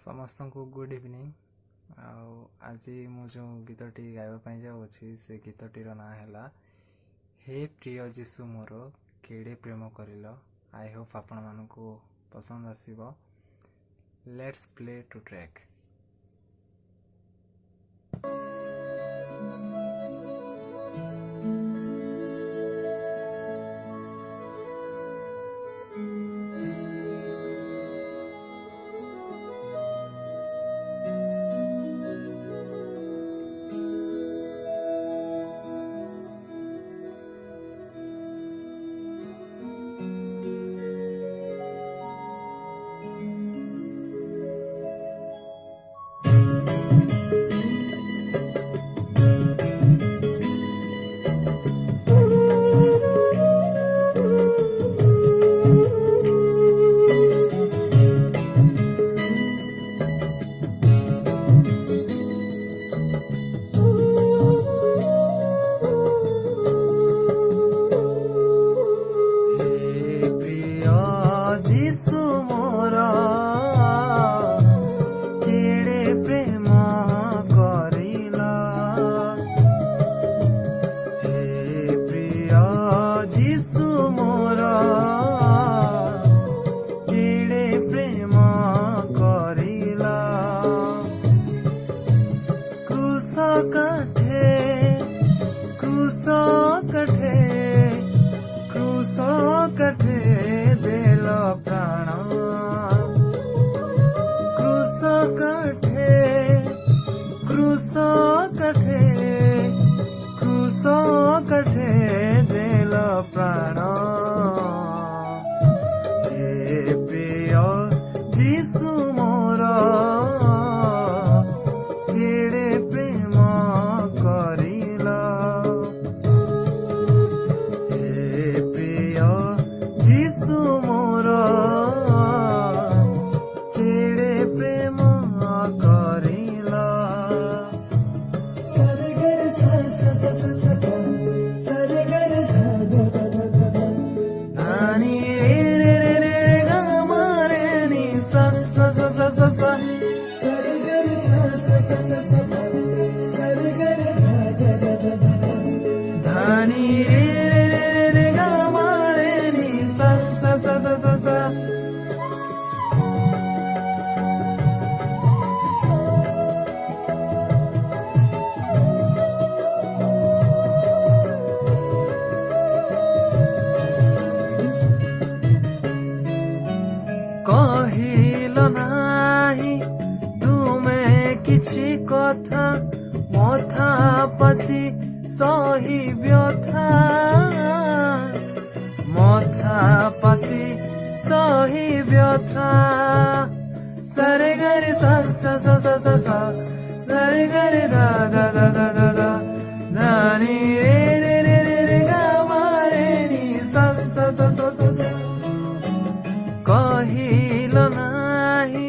समस्त को good evening. आज मु जो गीतटी गाइबापी जाऊँगी से गीतटीर ना है हे प्रिय जीशु मोर केड़े प्रेम करिल। आई होप आपण मानू पसंद आसीबो। Let's play to track. कहिल नाही तुमे किछि कथा मथा पति सही व्यथा मथा पति सही व्यथा सरे गरे सा सा सा सा सा सा सरे गरे दा दा दा दा दा दा धानी रे रे रे रे रे गा मा रे नी सा सा सा सा सा सा कहिल नाही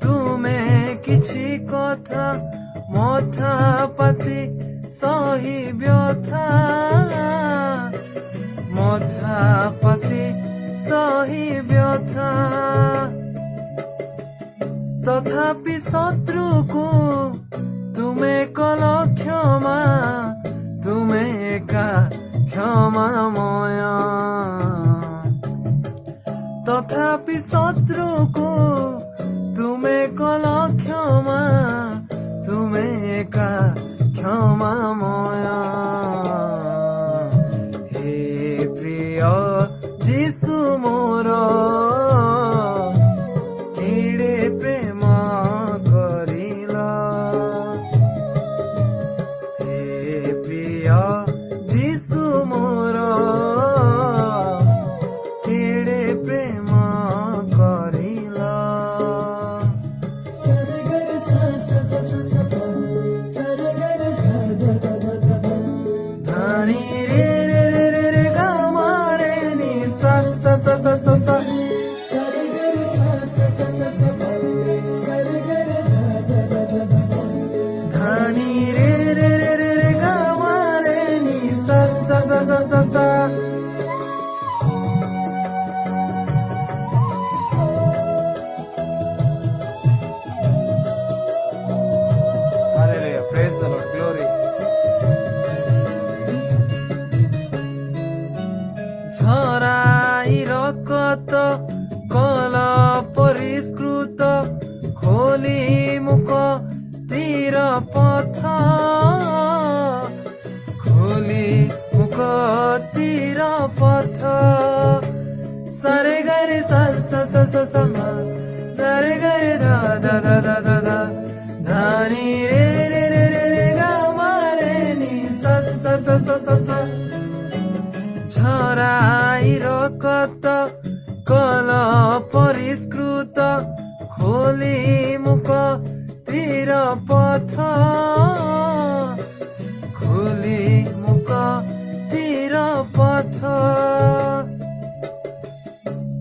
तुमे किछि कथा मथा पति सही व्यथा मथा पति सही व्यथा तथापि शत्रु को तुमे कल क्षमा तुमे एका क्षमामय तथापि शत्रु को तुमे कल क्षमा तुमे एका क्षमामय हे प्रिय जीशु मोर केड़े प्रेम करिल हे प्रिय जीशु मोर केड़े प्रेम करिल सरे गरे सा सा सा सा सा सरे गरे धा धा धा धा তীর পথ খোলি মুখ তীর পথ সারে গরে সা সা সা সা সা মা সারে গরে দা দা দা দা দা দা ধানি রে রে রে রে রে গা মা রে নি সা সা সা সা সা সা ছড়াই রকত কল পরিষ্কৃত খোলি মুখ তীর পথ খোলি মুখ তীর পথ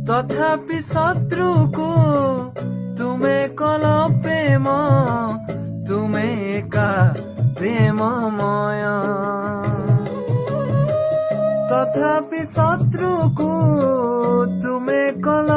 তথাপি শত্রুকু তুমে কল প্রেম তুমে একা প্রেমময় তথাপি শত্রুকু তুমে কল